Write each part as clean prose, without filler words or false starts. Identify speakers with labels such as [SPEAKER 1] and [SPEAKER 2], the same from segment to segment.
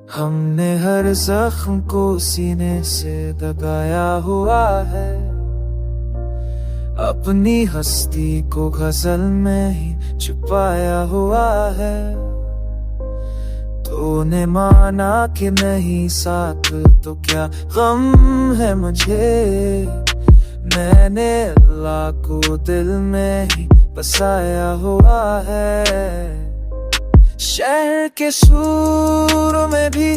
[SPEAKER 1] हमने हर जख्म को सीने से दबाया हुआ है, अपनी हस्ती को गजल में ही छुपाया हुआ है। तूने माना कि नहीं साथ तो क्या गम है मुझे, मैंने अल्लाह को दिल में ही बसाया हुआ है। शहर के सूरों में भी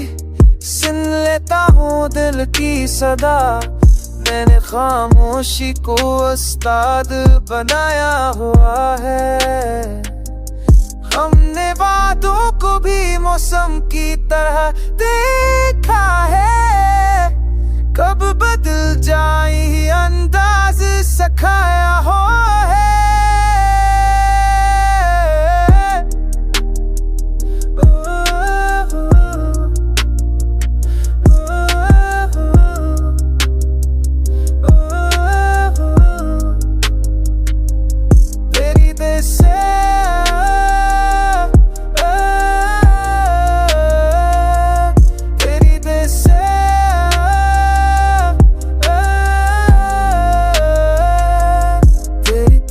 [SPEAKER 1] सुन लेता हूँ दिल की सदा, मैंने खामोशी को उस्ताद बनाया हुआ है। हमने वादों को भी मौसम की तरह देखा है, कब बदल जाए अंदाज सिखाया हुआ है।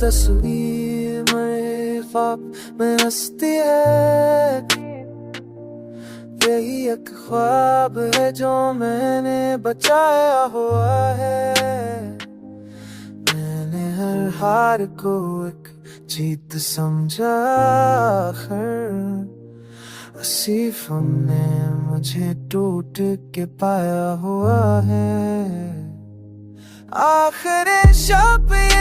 [SPEAKER 1] तस्वीर में ख्वाब में हंसती है, यही एक ख्वाब है जो मैंने बचाया हुआ है। मैंने हर हार को एक जीत समझा कर, आसिफ ने मुझे टूट के पाया हुआ है। आखिर शब ये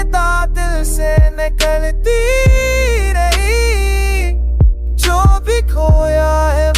[SPEAKER 1] दिल से निकलती रही, जो भी खोया है